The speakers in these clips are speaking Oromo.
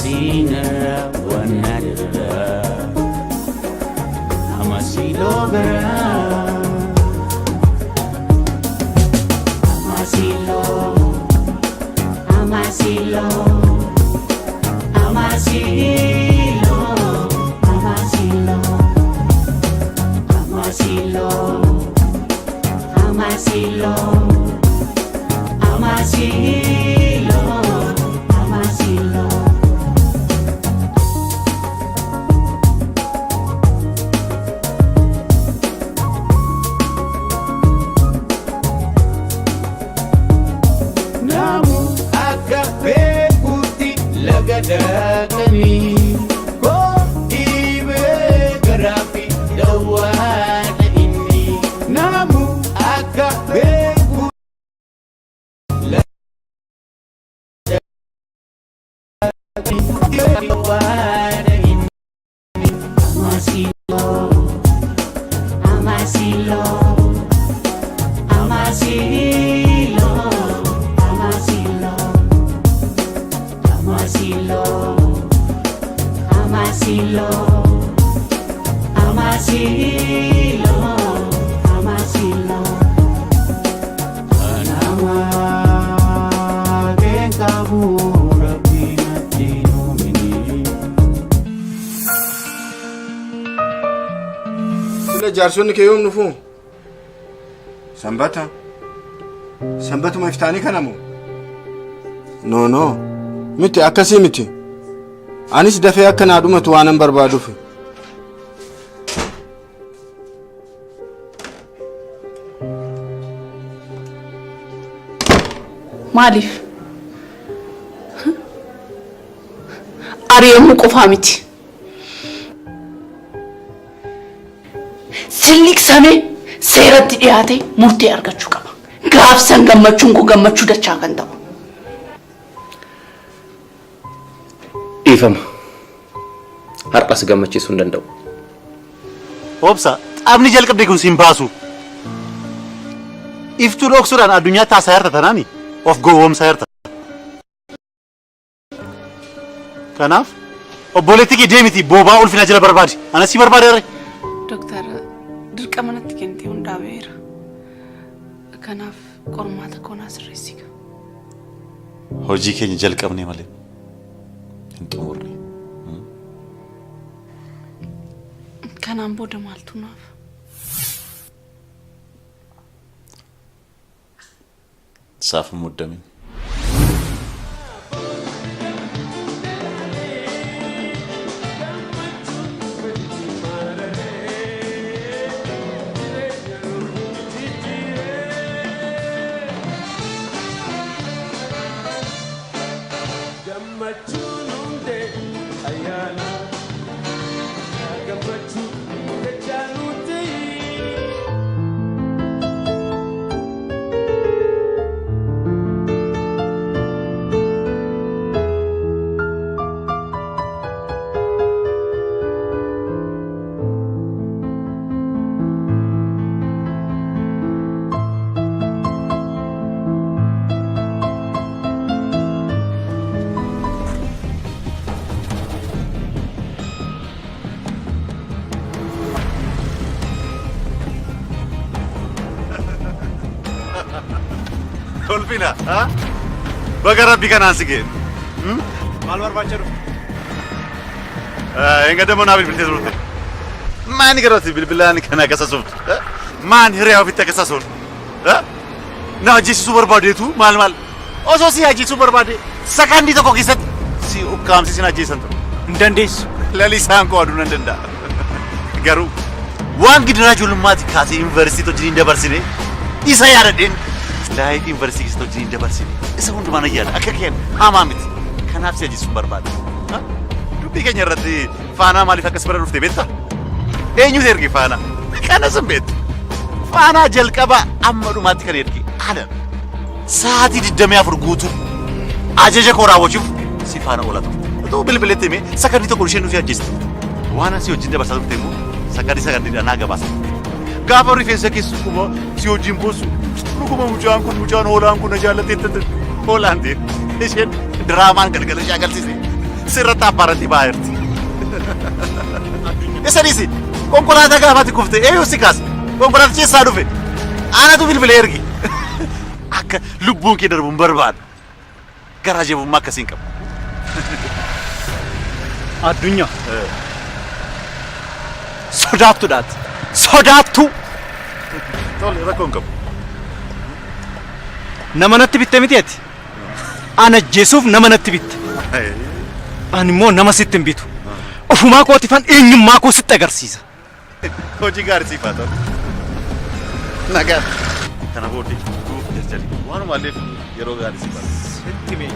Sina wanadra amaasiilloo gara amaasiilloo amaasiilloo amaasiilloo amaasiilloo amaasiilloo amaasiilloo amaasiilloo Daakani ko ibe garafi dawana inni namu akka beeku dawana inni amaasiilloo amaasiilloo amaasiilloo amaasiilloo amaasiilloo amaasiilloo amaasiilloo anamaa beekamu rabbiin addiinumini Sila jaarsonni kee yoom dhufu? Sanbatuma iftaanii kanamu? No. Miti akkasii miti. Anis dafee akka naa dhumatu waanan barbaaduuf. Maaliif? Ari'amuu qofaa miti. Silliqsamee seeratti dhiyaatee murtee argachuu qaba. Gaafsan gammachuun koo gammachuu dachaa kan ta'u. Ifama. Har'as gammachiisuu hin danda'u. Obsa, xaabni jalqabdee kun siin baasu. Iftuu dhoksuudhaan addunyaa taasaa yarta tanaani of gowwoomsaa yarta. Kanaaf obboleetti kee deemiti boobaa ulfina jala barbaadi. Ana si barbaadeerre. Doktor, dirqama natti kennitee hundaa beera. Kanaaf qormaata koonaa sirreessiga. Hojii keenya jalqabnee malee. Xumurre. Kanaan booda maaltu naaf? Saaf muddamin. Kolpina, ha? Bagara bikan asige. Maal barbaachisu? Enga demo na bilbilte turte. Maani garati bilbilani kana kasasuf. Maan hiriyaa ofitti kasasun. Na ajjeesisuu barbaadeetu maal. Osoo si ajjeesisuu barbaade sakandii tokko keessatti si ukkaamsisin ajjeesan ture. Hin dandeessu. Lalisaan koo aduu nan danda'a. Garuu waan gidiraa ijoollummaatti kaasee yuunivarsiitii hojiin dabarsine isa yaadadheen laayit yuunivarsiitii hojiin dabarsine isa hundumaan ayyaada akka keen hamaa miti. Kanaaf si ajjeesisuu barbaade. Dubbii keenya irratti faanaa maaliif akkas bira dhuftee beektaa? Eenyutu erge faanaa? Kanas hin beektu. Faanaa jalqabaa amma dhumaatti kan erge haala. Sa'aatii 24 guutuu ajaja koo raawwachuuf si faana oolatu. Otoo bilbiletti himee sakandii tokko isheen nuti ajjeesti. Waan asii wajjin dabarsaa turte immoo sakandii naa gabaasa. Gaafa rifeensa keessu kuma si wajjin boosu dhuguma mucaan hoolaan kun na jaallattee hoolaan ta'e isheen diraamaan galgala ishee agarsiise. sirratti apparanti baay'irti. Isa dhiisi konkolaataa gaafatti kufte eeyyuu si kaasa konkolaatichi eessaa dhufe aanatu bilbila ergi akka lubbuun kee darbuun barbaada garaa jabummaa akkasiin qaba. Addunyaa sodaattuudhaati sodaattuu tole rakkoon qabu. nama natti bitte miti ati ana jeesuuf nama natti bitte ani immoo nama sitti hin bitu ofumaa kootifan eenyummaa koo sitti agarsiisa. Hojii gaarii siif haa ta'u. Nagaan kana booddee duuf jajjali waanuma illee yeroo gaarii siif haa ta'u. Sitti mee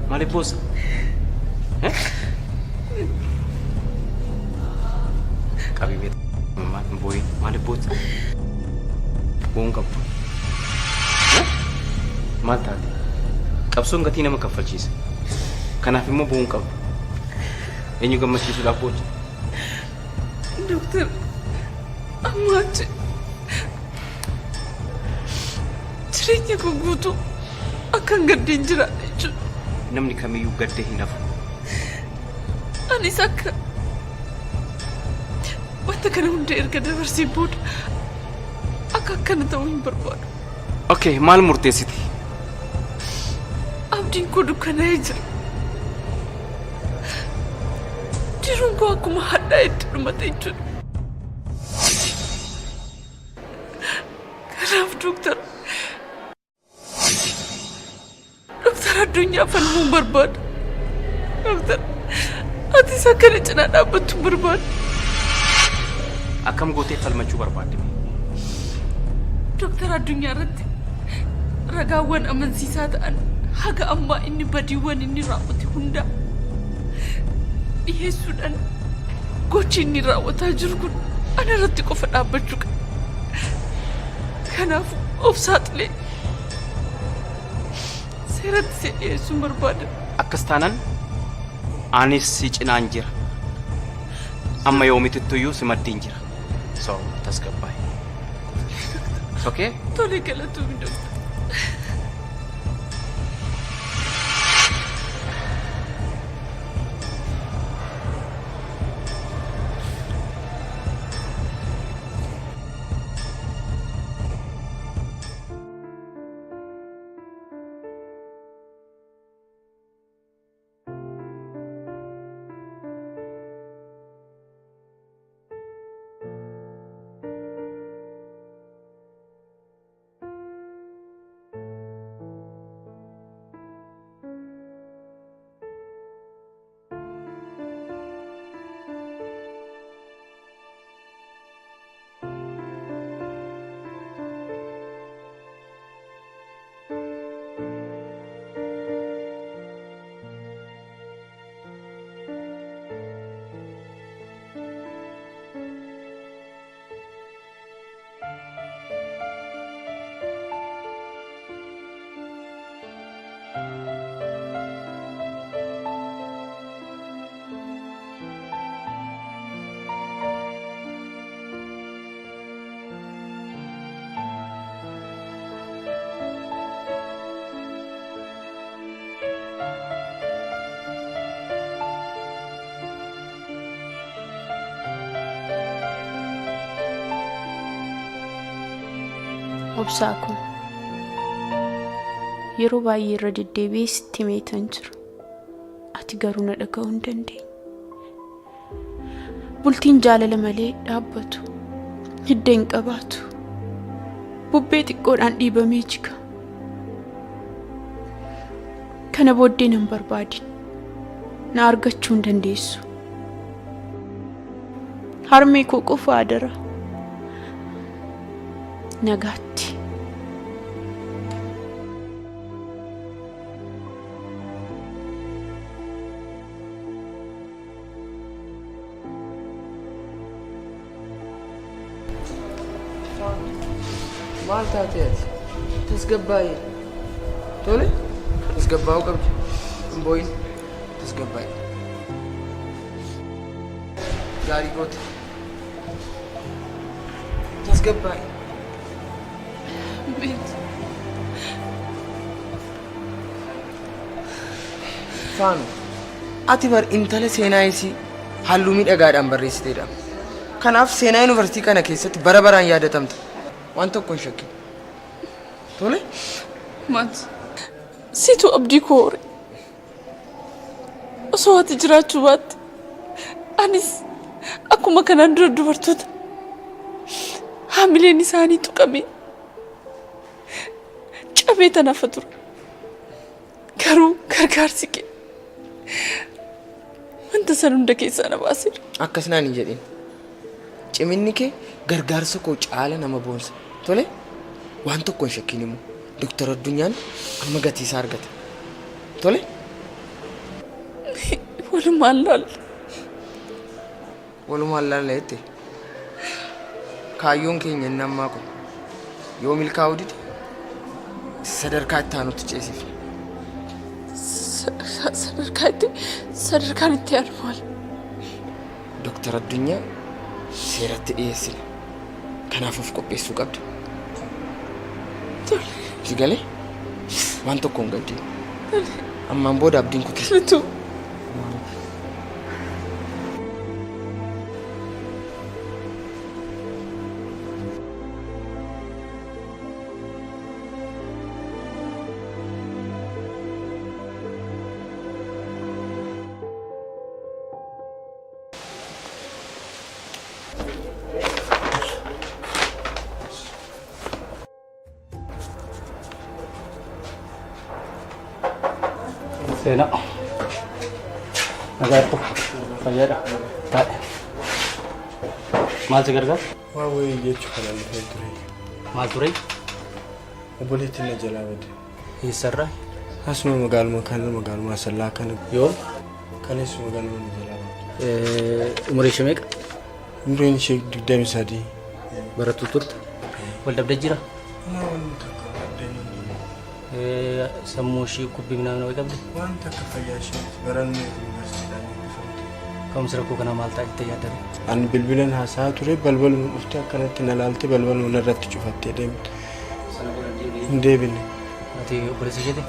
Maaliif boossa? Qabii beektu booyi maaliif boossa? Boon qabdu. Maal taate? Qabsoon gatii nama kaffalchiisa. Kanaaf immoo boon qabdu. Eenyu gammachiisuudhaaf boocha? Doktor, amma achi jireenya koo guutuu akkan gaddeen jiraadha jechuudha. Namni kamiyyuu gaddee hin hafu. Anis akka wanta kana hunda erga dabarsee booda akka akkana ta'uu hin barbaadu. Okay, maal murteessiti? Abdiin koo dukkanaa'ee jira. Jiruun koo akkuma hadhaa itti dhumate jechuudha. Kanaaf doktor addunyaa falmuun barbaada. Doktor ati isa kana cinaa dhaabbattu barbaada. Akkam gootee falmachuu barbaadde? Doktor addunyaa irratti ragaawwan amansiisaa ta'an haga ammaa inni badiiwwan inni raawwate hunda dhiyeessuudhaan gochi inni raawwataa jiru kun ana irratti qofa dhaabbachuu qaba. Kanaaf of saaxilee seeratti si dhiyeessuun barbaada. Akkas taanaan anis si cinaan jira. Amma yoomitittuyyuu si maddiin jira. So tasgabbaa'e. Okay? Tole galatoomii doktor. Obsaako yeroo baay'ee irra deddeebi'ee sitti himeetan jira. Ati garuu na dhaga'uu hin dandeenye. Bultiin jaalala malee dhaabbatu hidda hin qabaatu. Bubbee xiqqoodhaan dhiibamee jika. Kana booddee nan barbaadin na argachuu hin dandeessu. Harmee koo qofa adara. Nagaatti. maal taateeti? Tasgabbaa'ee. Tole? Tasgabbaa'uu qabdi. Hin boo'in. Tasgabbaa'ee. Gaarii goote. Tasgabbaa'ee. Faanu, ati bar intala seenaa isii halluu miidhagaadhaan barreessiteedha. Kanaaf seenaa yuunivarsiitii kana keessatti bara baraan yaadatamta. Waan tokko hin shakkin. Tole? Maati? Situ abdii koo hore. Osoo ati jiraachuu baatte anis akkuma kanaan dura dubartoota haamileen isaanii tuqamee cabee tanafa ture. Garuu gargaarsi kee wanta san hunda keessaa na baaseera. Akkas naan hin jedhin. Ciminni kee gargaarsa koo caala nama boonsa. Tole? Waan tokko hin shakkin immoo Doktor Addunyaan amma gatii isaa argate. Tole? Walumaan laalla. Walumaan laalla jette. Kaayyoon keenya inni ammaa kun yoo milkaa'uu dide sadarkaa itti aanutti ceesifne. Sadarkaan itti aanu maal? Doktor Addunyaa seeratti dhiyeessina. Kanaaf of qopheessuu qabda. Si galee waan tokko hin gaddiin. Ammaan booda abdiin kutee. Sena. Nagatu. Fayada. Tak. Mal segarga? Waa way jechu kana lafee ture. Mal ture? Obboleetti na jalaa bade. Isarra? Asuma magaaluma asallaa kana. Yoo? Kanis magaaluma na jalaa bade. Umurii shameeqa? Umriin ishee 23. Barattuu turte? Wal dabdee jira? Sammuu ishii kubbii minaa minaa qabdi? Waan takka fayyaa ishee barannee yuunivarsiitiidhaan eebbifamte. Ka'umsi rakkoo kanaa maal ta'a jettee yaaddame? Ani bilbilan haasaa ture balbaluma dhuftee akkanatti na laalte balbaluma narratti cufattee deemte. Hin deebine. Ati obboleessa isheeti?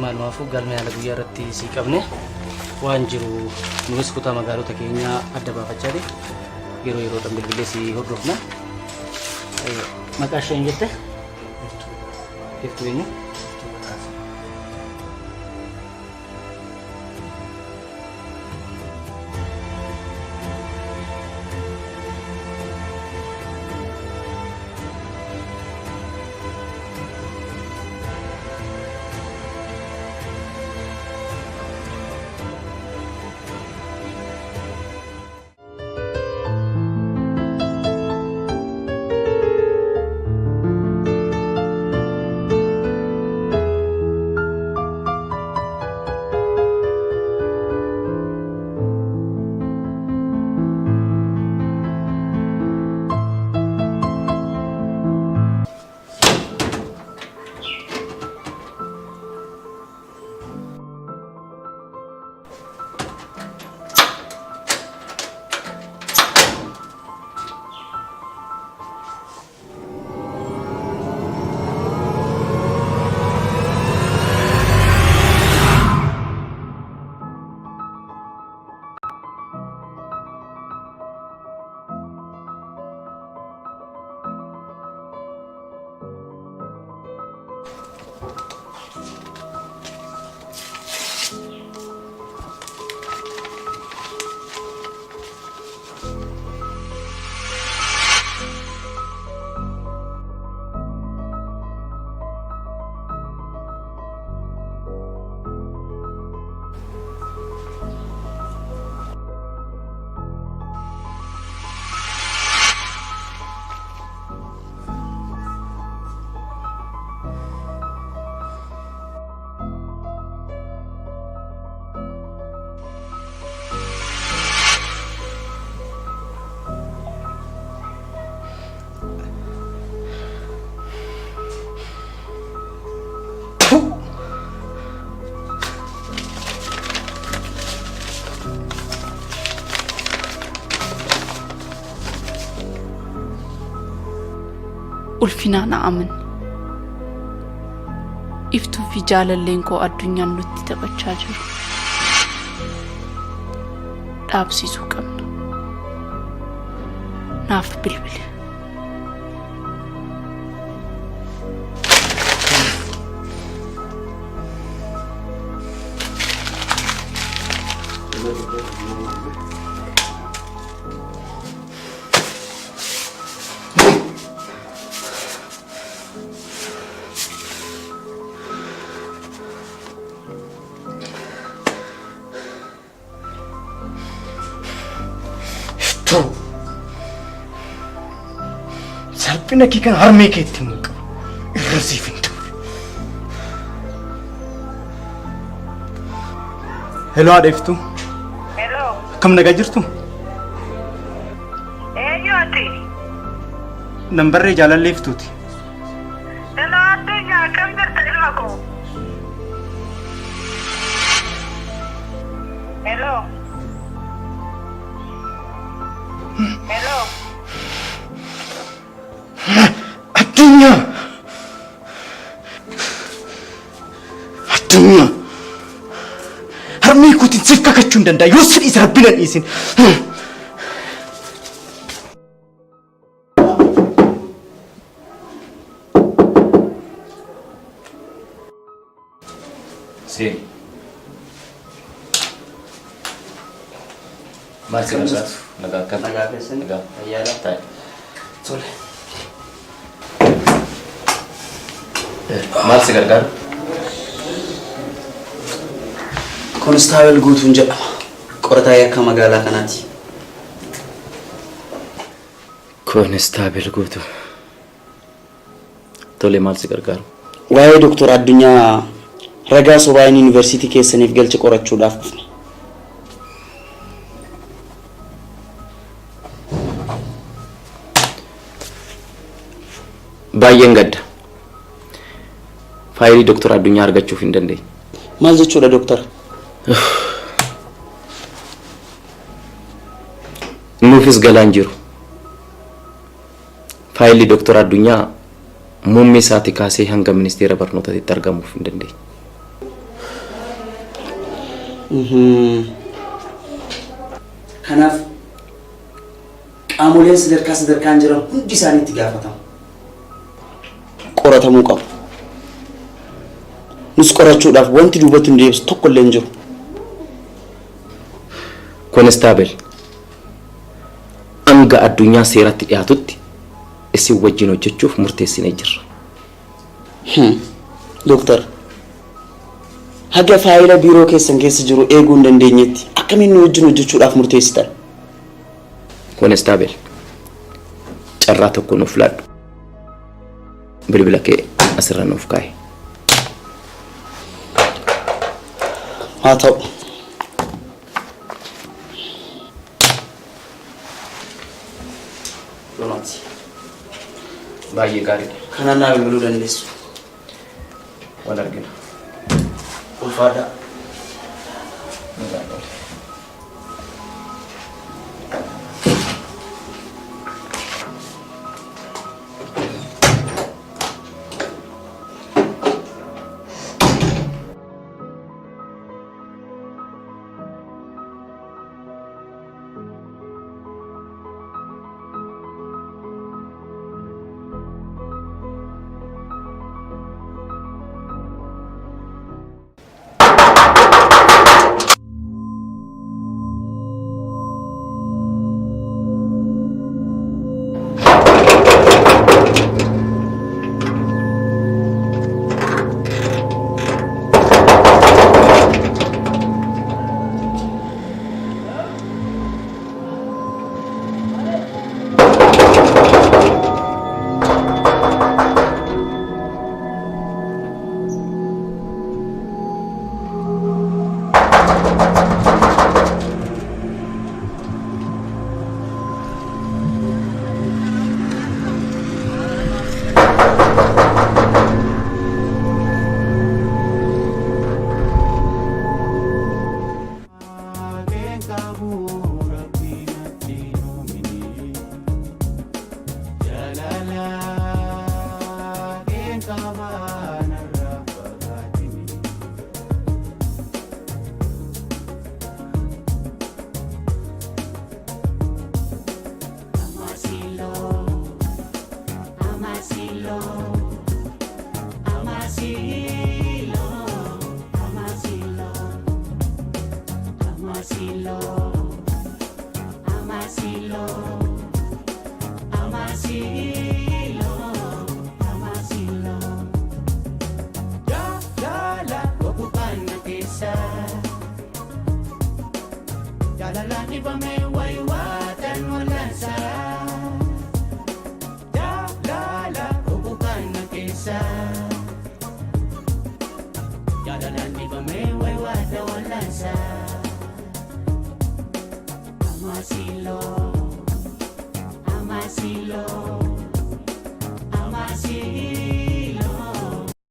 Maalumaafuu galma yaala guyyaa irratti sii qabne waan jiru nunis kutaa magaalota keenyaa adda baafachaa yeroo yeroodhaan bilbilee sii hordofna. Maqaa ishee hin jette? Iftuu eenyu? ulfinaa na aman iftuu fi jaalalleen koo addunyaan nutti taphachaa jiru dhaabsisuu qabna naaf bilbili. Salphina kee kan harmee keetti hin qabu irra siif hin ta'u. Hello haadha Iftuu. Hello. Akkam nagaa jirtu? Eenyuuti? Nambarree jaalallee Iftuuti. Hello addunyaa akkam jirta ilma koo? Hello. Hello. Addunyaa! Addunyaa! Harmee kootiin siif kakachuu hin danda'a yoo si dhiise rabbi na dhiisin. Sim. Masih negakkan. Negak. Iya lah. Soleh. Masih gargar. Konstaabel guutuun jedhama. Qorataa yakka magaalaa kanaati. Konstaabel guutuu. Tole maal si gargaaru? Waa'ee Dr. Addunyaa ragaa sobaa yuunivarsiitii keessaniif galcha qorachuudhaaf dhufne. Baay'een gadda. Faayilii Dr. Addunyaa argachuuf hin dandeenye. Maal jechuudha Doktor? Nuufis galaan jiru. Faayilii Dr. Addunyaa muummee isaati kaasee hanga ministeera barnootaatti argamuuf hin dandeenye. Kanaaf qaamoleen sadarkaan jiran hundi isaaniitti gaafatamu. Qoratamuu qabu. Nus qorachuudhaaf wanti duubatti nu deebisu tokko illee hin jiru. Konstaabel hanga Addunyaa seeratti dhiyaatutti isin wajjin hojjechuuf murteessinee jirra. Doktor, haga faayila biiroo keessan keessa jiru eeguu hin dandeenyetti akkamiin nu wajjin hojjechuudhaaf murteessitan? Konstaabel carraa tokko nuuf laadhu. Bilbila kee asirra nuuf kaa'e. Haa ta'u. Baay'ee gaariidha. Kanaan naa bilbiluu dandeessu. Wal argina. Ulfaadhaa. amaasiilloo.